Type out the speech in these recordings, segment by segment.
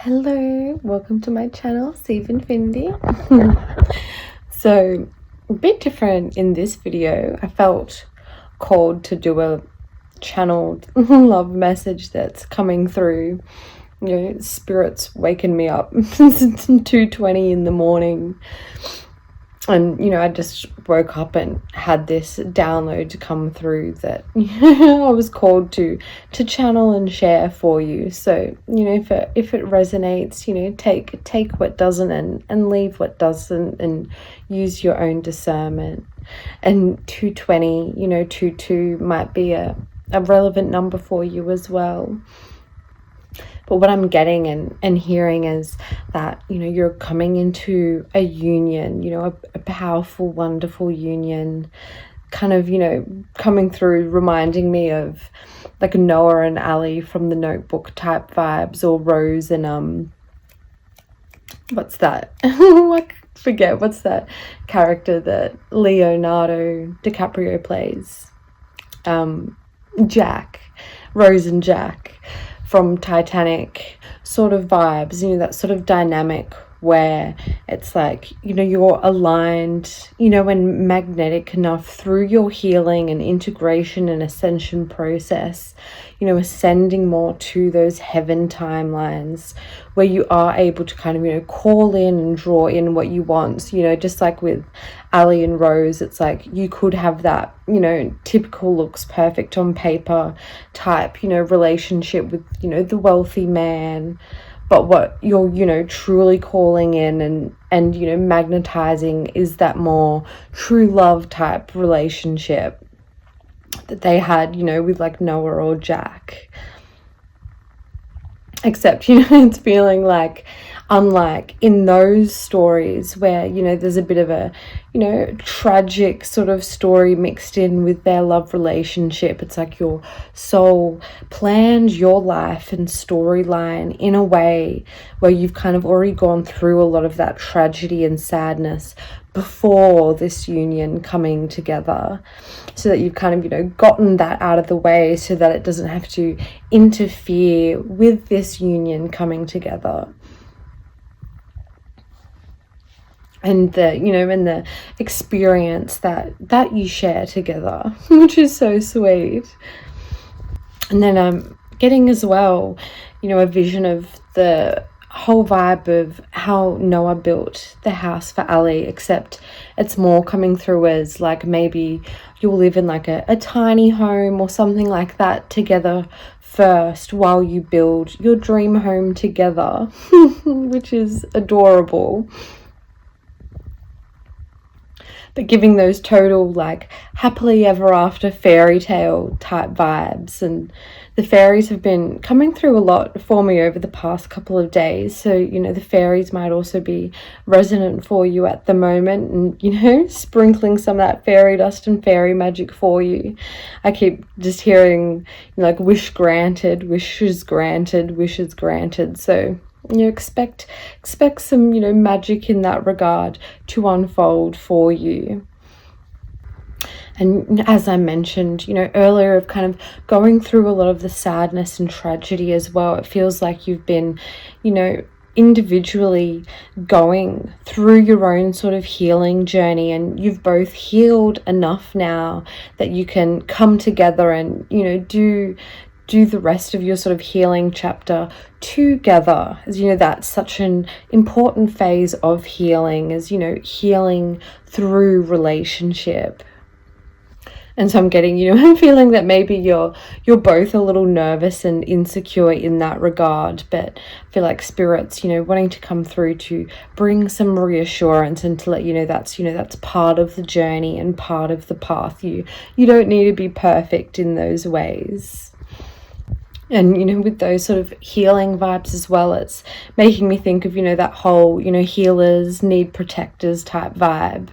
Hello, welcome to my channel, Steve Infinity. So, a bit different in this video. I felt called to do a channeled love message that's coming through. You know, spirit's waking me up. It's 2:20 in the morning. And, you know, I just woke up and had this download to come through that I was called to channel and share for you. So, you know, if it resonates, you know, take what doesn't and leave what doesn't, and use your own discernment. And 220, you know, 22 might be a relevant number for you as well. But what I'm getting and hearing is that, you know, you're coming into a union, you know, a powerful, wonderful union, kind of, you know, coming through, reminding me of like Noah and Ali from the Notebook type vibes, or Rose and, what's that? I forget, what's that character that Leonardo DiCaprio plays? Jack, Rose and Jack from Titanic sort of vibes, you know, that sort of dynamic where it's like, you know, you're aligned, you know, and magnetic enough through your healing and integration and ascension process, you know, ascending more to those heaven timelines where you are able to kind of, you know, call in and draw in what you want. You know, just like with Ali and Rose, it's like you could have that, you know, typical looks perfect on paper type, you know, relationship with, you know, the wealthy man. But what you're, you know, truly calling in and, you know, magnetizing is that more true love type relationship that they had, you know, with like Noah or Jack. Except, you know, it's feeling like, unlike in those stories where, you know, there's a bit of a, you know, tragic sort of story mixed in with their love relationship. It's like your soul planned your life and storyline in a way where you've kind of already gone through a lot of that tragedy and sadness before this union coming together, so that you've kind of, you know, gotten that out of the way so that it doesn't have to interfere with this union coming together. And the, you know, and the experience that you share together, which is so sweet. And then I'm getting as well, you know, a vision of the whole vibe of how Noah built the house for Ali, except it's more coming through as like maybe you'll live in like a tiny home or something like that together first while you build your dream home together, which is adorable. But giving those total like happily ever after fairy tale type vibes. And the fairies have been coming through a lot for me over the past couple of days. So, you know, the fairies might also be resonant for you at the moment, and, you know, sprinkling some of that fairy dust and fairy magic for you. I keep just hearing, you know, like wish granted, wishes granted, wishes granted. So, you know, expect some, you know, magic in that regard to unfold for you. And as I mentioned, you know, earlier, of kind of going through a lot of the sadness and tragedy as well. It feels like you've been, you know, individually going through your own sort of healing journey, and you've both healed enough now that you can come together and, you know, do the rest of your sort of healing chapter together. As you know, that's such an important phase of healing, as, you know, healing through relationship. And so I'm getting, you know, I'm feeling that maybe you're both a little nervous and insecure in that regard, but I feel like spirit's, you know, wanting to come through to bring some reassurance and to let you know that's, you know, that's part of the journey and part of the path. You don't need to be perfect in those ways. And, you know, with those sort of healing vibes as well, it's making me think of, you know, that whole, you know, healers need protectors type vibe.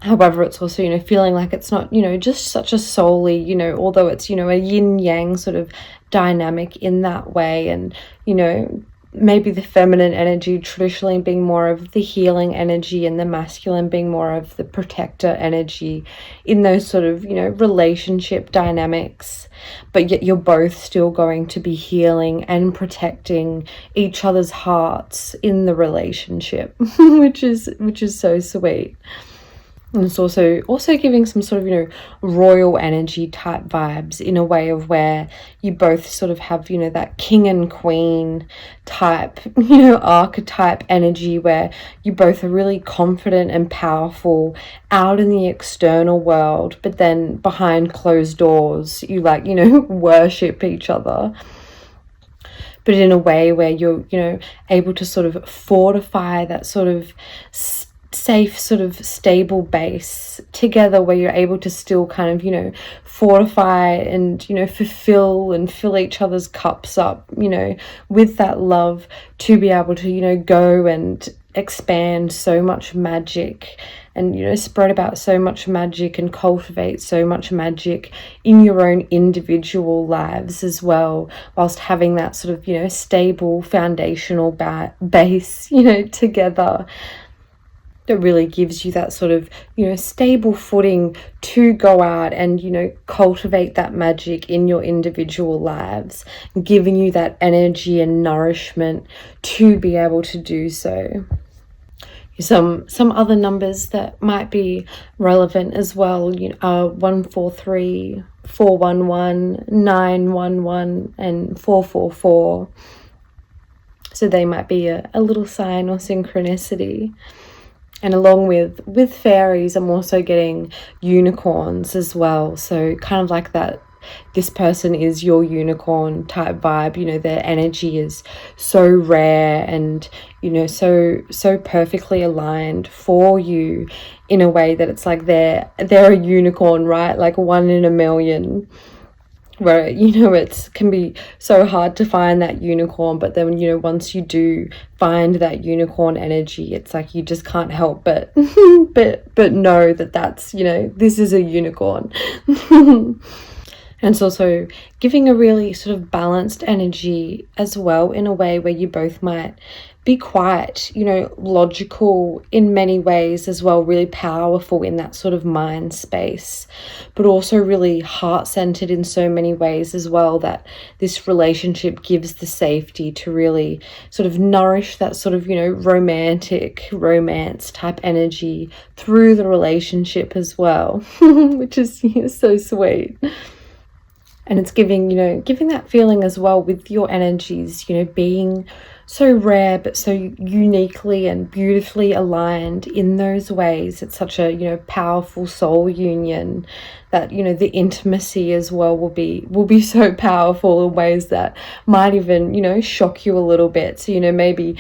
However, it's also, you know, feeling like it's not, you know, just such a solely, you know, although it's, you know, a yin yang sort of dynamic in that way. And, you know, maybe the feminine energy traditionally being more of the healing energy and the masculine being more of the protector energy in those sort of, relationship dynamics. But yet you're both still going to be healing and protecting each other's hearts in the relationship, which is so sweet. And it's also giving some sort of, royal energy type vibes, in a way of where you both sort of have, that king and queen type, archetype energy, where you both are really confident and powerful out in the external world, but then behind closed doors, you worship each other. But in a way where you're, able to sort of fortify that sort of safe, sort of stable base together, where you're able to still kind of, fortify and, fulfill and fill each other's cups up, with that love, to be able to, go and expand so much magic and, spread about so much magic and cultivate so much magic in your own individual lives as well, whilst having that sort of, stable foundational base, together, that really gives you that sort of, stable footing to go out and, cultivate that magic in your individual lives, giving you that energy and nourishment to be able to do so. Some other numbers that might be relevant as well, are 143, 411, 911, and 444. So they might be a little sign or synchronicity. And along with fairies, I'm also getting unicorns as well. So kind of like that, this person is your unicorn type vibe. Their energy is so rare and, so perfectly aligned for you, in a way that it's like they're a unicorn, right? Like one in a million. Where, it can be so hard to find that unicorn, but then, once you do find that unicorn energy, it's like you just can't help but but know that that's, this is a unicorn. And it's also giving a really sort of balanced energy as well, in a way where you both might be quite, logical in many ways as well, really powerful in that sort of mind space, but also really heart-centered in so many ways as well, that this relationship gives the safety to really sort of nourish that sort of, romance type energy through the relationship as well, which is so sweet. And it's giving that feeling as well with your energies, being so rare but so uniquely and beautifully aligned in those ways. It's such a, powerful soul union that, the intimacy as well will be so powerful in ways that might even, shock you a little bit. So, maybe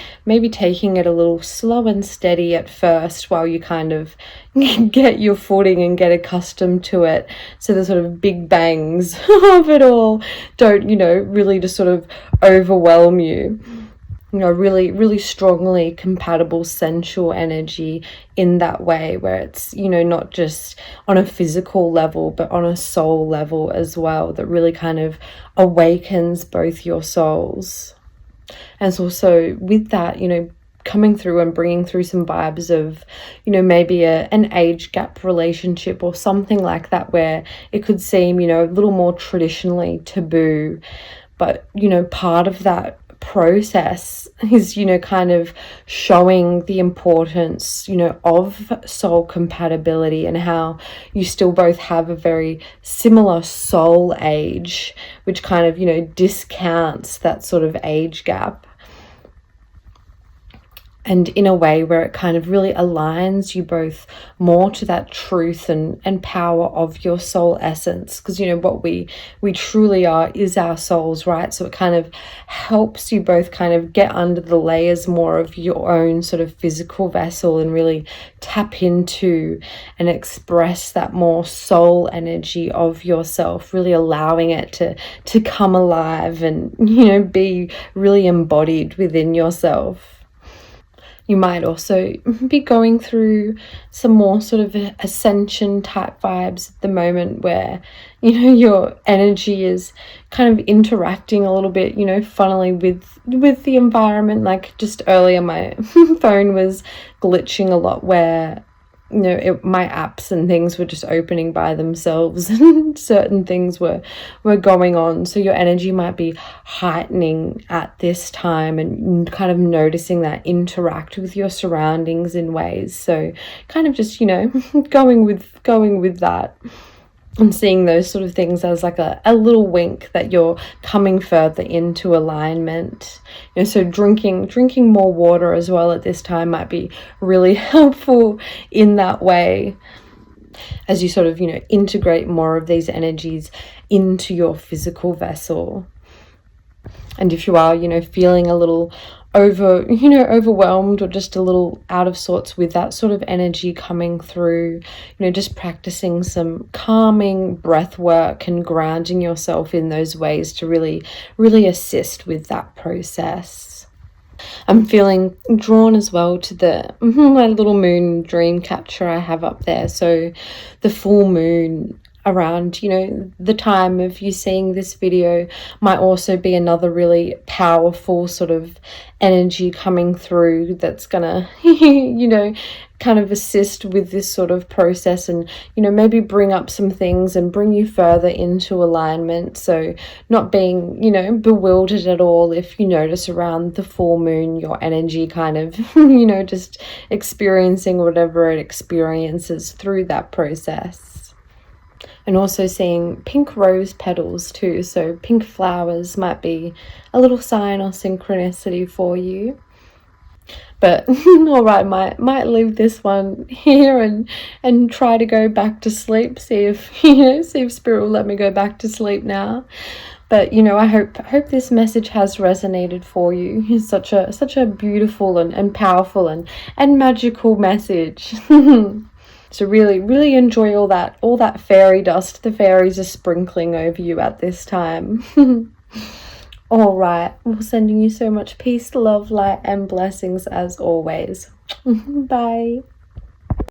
taking it a little slow and steady at first while you kind of get your footing and get accustomed to it, so the sort of big bangs of it all don't, really just sort of overwhelm you. Really, really strongly compatible sensual energy in that way, where it's, not just on a physical level, but on a soul level as well, that really kind of awakens both your souls. And it's also with that, coming through and bringing through some vibes of, maybe an age gap relationship or something like that, where it could seem, a little more traditionally taboo. But, part of that process is, kind of showing the importance, of soul compatibility, and how you still both have a very similar soul age, which kind of, discounts that sort of age gap. And in a way where it kind of really aligns you both more to that truth and power of your soul essence. Because, what we truly are is our souls, right? So it kind of helps you both kind of get under the layers more of your own sort of physical vessel, and really tap into and express that more soul energy of yourself, really allowing it to come alive and, be really embodied within yourself. You might also be going through some more sort of ascension type vibes at the moment, where, you know, your energy is kind of interacting a little bit, you know, funnily with the environment. Like just earlier my phone was glitching a lot, where, you know, my apps and things were just opening by themselves and certain things were going on. So your energy might be heightening at this time, and kind of noticing that, interact with your surroundings in ways. So kind of just, you know, going with that, and seeing those sort of things as like a little wink that you're coming further into alignment. You know, so drinking more water as well at this time might be really helpful in that way, as you sort of, you know, integrate more of these energies into your physical vessel. And if you are, you know, feeling a little overwhelmed, or just a little out of sorts with that sort of energy coming through, you know, just practicing some calming breath work and grounding yourself in those ways to really assist with that process. I'm feeling drawn as well to my little moon dream catcher I have up there. So the full moon around, you know, the time of you seeing this video might also be another really powerful sort of energy coming through that's gonna you know, kind of assist with this sort of process, and, you know, maybe bring up some things and bring you further into alignment. So not being, you know, bewildered at all if you notice around the full moon your energy kind of you know, just experiencing whatever it experiences through that process. And also seeing pink rose petals too, so pink flowers might be a little sign or synchronicity for you. But all right, might leave this one here and try to go back to sleep. See if, you know, see if spirit will let me go back to sleep now. But, you know, I hope this message has resonated for you. It's such a beautiful and powerful and magical message. So really enjoy all that fairy dust the fairies are sprinkling over you at this time. All right, well, sending you so much peace, love, light, and blessings as always. Bye.